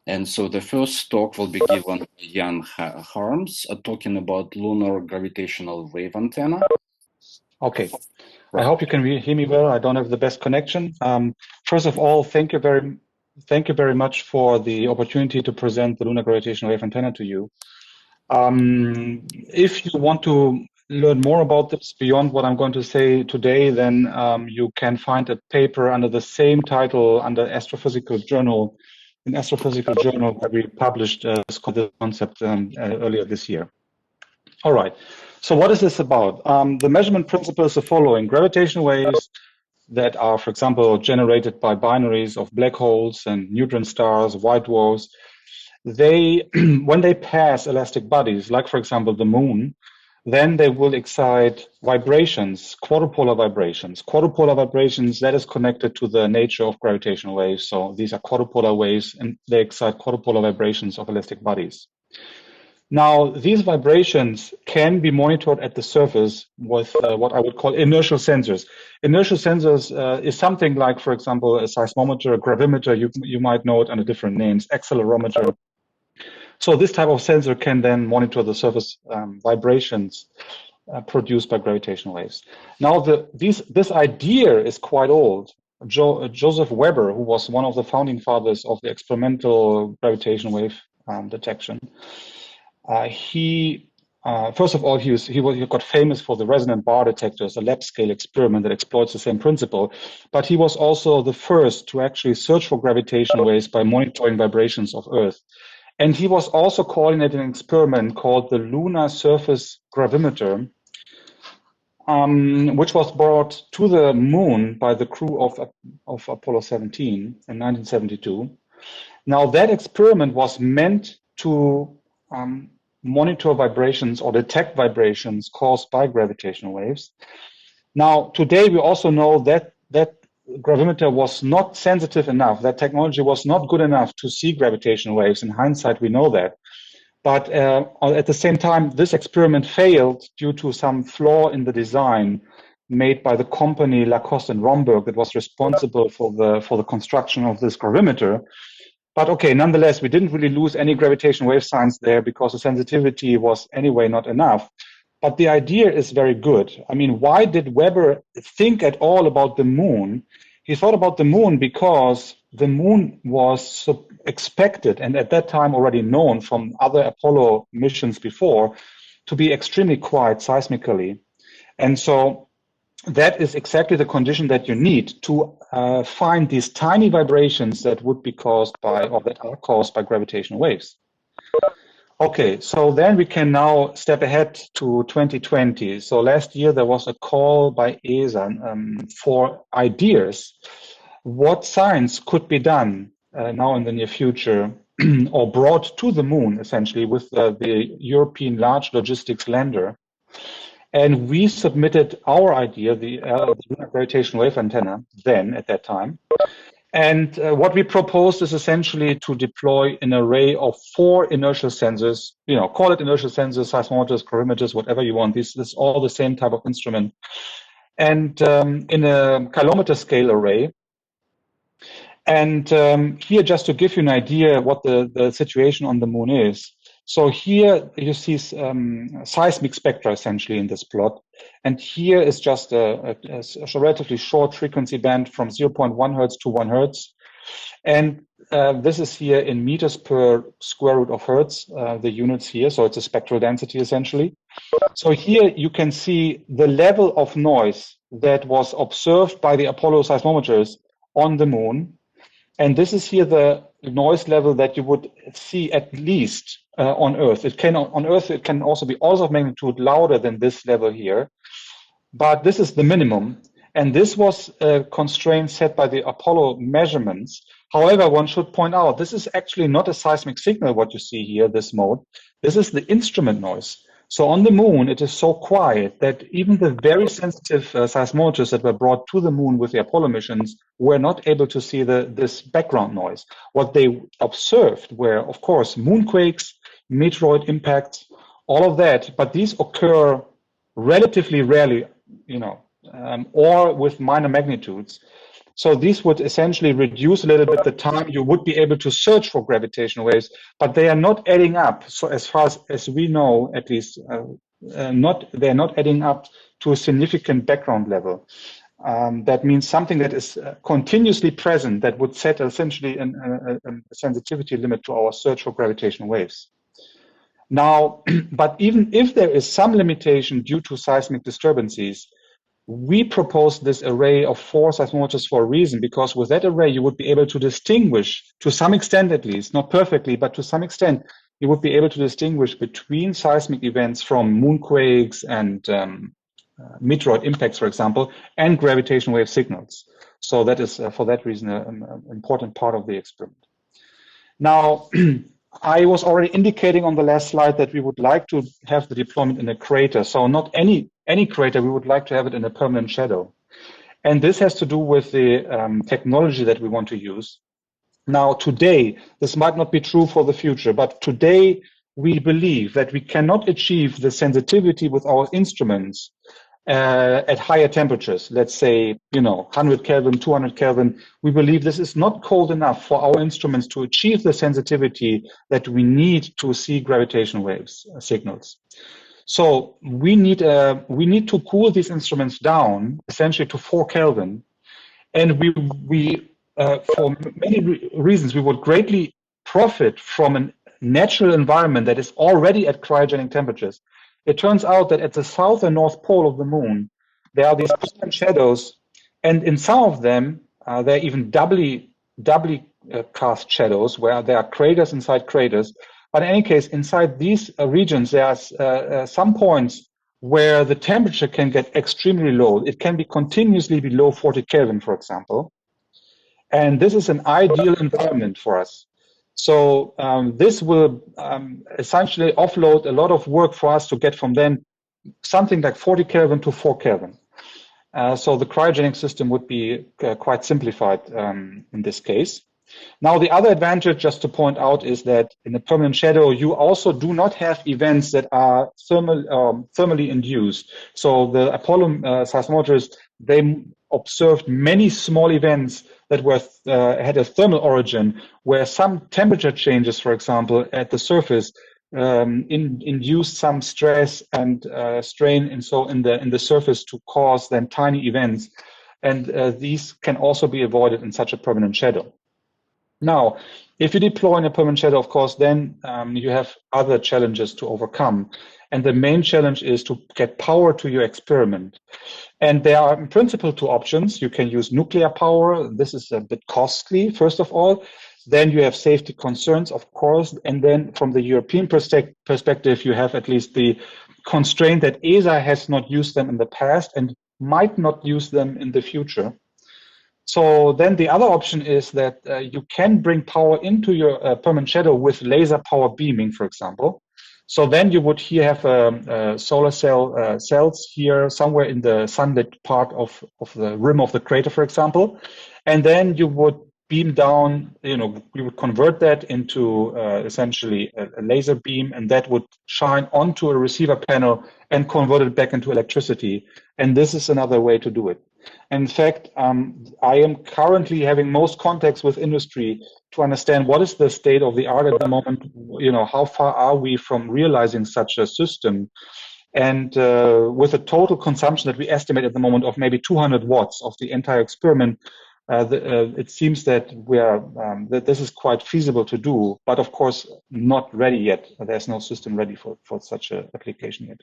And so the first talk will be given by Jan Harms, talking about lunar gravitational wave antenna. Okay. I Right. hope you can hear me well. I don't have the best connection. First of all, thank you very much for the opportunity to present the lunar gravitational wave antenna to you. If you want to learn more about this beyond what I'm going to say today, then you can find a paper under the same title under Astrophysical Journal, in Astrophysical Journal, where we published this concept earlier this year. All right. So what is this about? The measurement principle is the following. Gravitational waves that are, for example, generated by binaries of black holes and neutron stars, white dwarfs, they, when they pass elastic bodies, like, for example, the moon, then they will excite vibrations, quadrupolar vibrations. Quadrupolar vibrations, that is connected to the nature of gravitational waves. So these are quadrupolar waves, and they excite quadrupolar vibrations of elastic bodies. Now, these vibrations can be monitored at the surface with what I would call inertial sensors. Inertial sensors is something like, for example, a seismometer, a gravimeter, you might know it under different names, accelerometer. So this type of sensor can then monitor the surface vibrations produced by gravitational waves. Now, this idea is quite old. Joseph Weber, who was one of the founding fathers of the experimental gravitational wave detection, first of all, he got famous for the resonant bar detectors, a lab scale experiment that exploits the same principle. But he was also the first to actually search for gravitational waves by monitoring vibrations of Earth. And he was also coordinating an experiment called the Lunar Surface Gravimeter, which was brought to the moon by the crew of Apollo 17 in 1972. Now, that experiment was meant to monitor vibrations or detect vibrations caused by gravitational waves. Now, today we also know that that gravimeter was not sensitive enough. That technology was not good enough to see gravitational waves. In hindsight, we know that. But at the same time, this experiment failed due to some flaw in the design made by the company Lacoste and Romberg that was responsible for the construction of this gravimeter. But okay, nonetheless, we didn't really lose any gravitational wave science there because the sensitivity was anyway not enough. But the idea is very good. I mean, why did Weber think at all about the moon? He thought about the moon because the moon was expected, and at that time already known from other Apollo missions before, to be extremely quiet seismically. And so that is exactly the condition that you need to find these tiny vibrations that would be caused by, or that are caused by gravitational waves. Okay, so then we can now step ahead to 2020. So last year there was a call by ESA for ideas what science could be done now in the near future or brought to the moon essentially with the European Large Logistics Lander. And we submitted our idea, the lunar gravitational wave antenna, then at that time. And what we proposed is essentially to deploy an array of 4 inertial sensors, call it inertial sensors, seismometers, gravimeters, whatever you want. This is all the same type of instrument. And in a kilometer scale array. And here, just to give you an idea what the situation on the moon is. So here you see seismic spectra essentially in this plot. And here is just a relatively short frequency band from 0.1 hertz to 1 hertz. And this is here in meters per square root of hertz, the units here. So it's a spectral density essentially. So here you can see the level of noise that was observed by the Apollo seismometers on the moon. And this is here the noise level that you would see at least on Earth. On Earth, it can also be orders of magnitude louder than this level here. But this is the minimum. And this was a constraint set by the Apollo measurements. However, one should point out, this is actually not a seismic signal, what you see here, this mode. This is the instrument noise. So on the moon, it is so quiet that even the very sensitive seismometers that were brought to the moon with the Apollo missions were not able to see this background noise. What they observed were, of course, moonquakes, meteoroid impacts, all of that. But these occur relatively rarely, or with minor magnitudes. So these would essentially reduce a little bit the time you would be able to search for gravitational waves, but they are not adding up. So as far as we know, at least, they're not adding up to a significant background level. That means something that is continuously present that would set essentially a sensitivity limit to our search for gravitational waves. Now, but even if there is some limitation due to seismic disturbances, we propose this array of 4 seismometers for a reason, because with that array, you would be able to distinguish, to some extent at least, not perfectly, but to some extent, you would be able to distinguish between seismic events from moonquakes and meteoroid impacts, for example, and gravitational wave signals. So that is, for that reason, an important part of the experiment. Now, I was already indicating on the last slide that we would like to have the deployment in a crater. So not any crater, we would like to have it in a permanent shadow. And this has to do with the technology that we want to use. Now, today, this might not be true for the future, but today we believe that we cannot achieve the sensitivity with our instruments at higher temperatures, let's say, 100 Kelvin, 200 Kelvin. We believe this is not cold enough for our instruments to achieve the sensitivity that we need to see gravitational waves signals. So we need to cool these instruments down essentially to 4 Kelvin, and we for many reasons we would greatly profit from a natural environment that is already at cryogenic temperatures. It turns out that at the south and north pole of the moon, there are these permanent shadows, and in some of them, there are even doubly cast shadows where there are craters inside craters. But in any case, inside these regions, there are some points where the temperature can get extremely low. It can be continuously below 40 Kelvin, for example. And this is an ideal environment for us. So this will essentially offload a lot of work for us to get from then something like 40 Kelvin to 4 Kelvin. So the cryogenic system would be quite simplified in this case. Now, the other advantage, just to point out, is that in the permanent shadow, you also do not have events that are thermally induced. So the Apollo seismometers, they observed many small events that were had a thermal origin, where some temperature changes, for example, at the surface induced some stress and strain, and so in the surface to cause then tiny events, and these can also be avoided in such a permanent shadow. Now, if you deploy in a permanent shadow, of course, then you have other challenges to overcome. And the main challenge is to get power to your experiment. And there are in principle 2 options. You can use nuclear power. This is a bit costly, first of all. Then you have safety concerns, of course. And then from the European perspective, you have at least the constraint that ESA has not used them in the past and might not use them in the future. So then the other option is that you can bring power into your permanent shadow with laser power beaming, for example. So then you would here have solar cells here somewhere in the sunlit part of the rim of the crater, for example. And then you would beam down, we would convert that into essentially a laser beam, and that would shine onto a receiver panel and convert it back into electricity. And this is another way to do it. In fact, I am currently having most contacts with industry to understand what is the state of the art at the moment. How far are we from realizing such a system? And with a total consumption that we estimate at the moment of maybe 200 watts of the entire experiment, it seems that that this is quite feasible to do, but of course not ready yet. There's no system ready for such an application yet.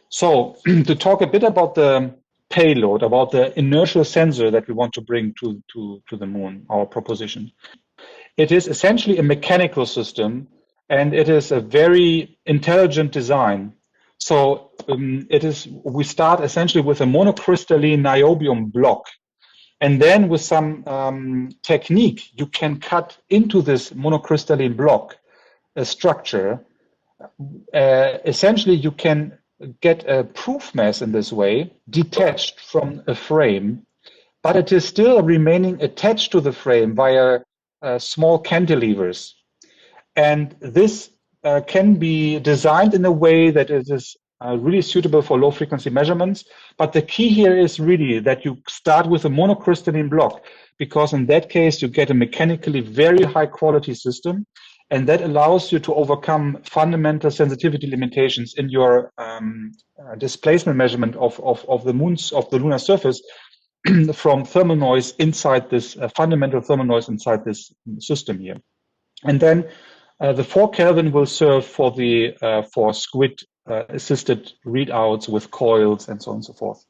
So to talk a bit about the payload, about the inertial sensor that we want to bring to the moon, our proposition. It is essentially a mechanical system, and it is a very intelligent design. So we start essentially with a monocrystalline niobium block, and then with some technique, you can cut into this monocrystalline block a structure. Essentially, you can get a proof mass in this way, detached from a frame, but it is still remaining attached to the frame via small cantilevers. And this can be designed in a way that it is really suitable for low frequency measurements. But the key here is really that you start with a monocrystalline block, because in that case, you get a mechanically very high quality system. And that allows you to overcome fundamental sensitivity limitations in your displacement measurement of the lunar surface from thermal noise inside this fundamental thermal noise inside this system here. And then the 4 Kelvin will serve for the for squid assisted readouts with coils and so on and so forth.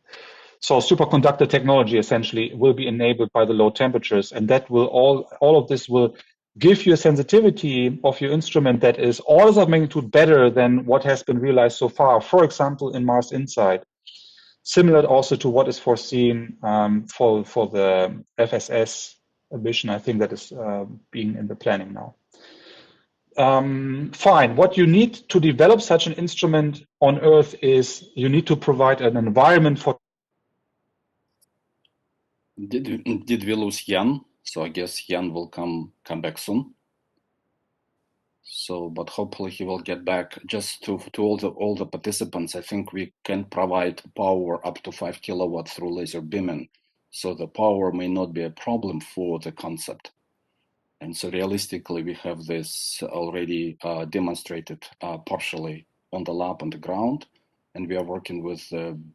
So superconductor technology essentially will be enabled by the low temperatures, and that will all of this will give you a sensitivity of your instrument that is orders of magnitude better than what has been realized so far. For example, in Mars Insight, similar also to what is foreseen for the FSS mission. I think that is being in the planning now. Fine. What you need to develop such an instrument on Earth is you need to provide an environment for. Did we lose Jan? So I guess Jan will come back soon. So, but hopefully he will get back. Just to all the participants, I think we can provide power up to 5 kilowatts through laser beaming. So the power may not be a problem for the concept. And so realistically, we have this already demonstrated partially on the lab on the ground. And we are working with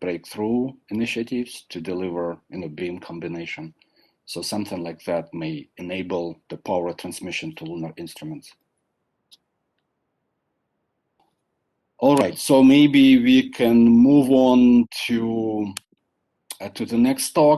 breakthrough initiatives to deliver in a beam combination. So something like that may enable the power transmission to lunar instruments. All right, so maybe we can move on to the next talk.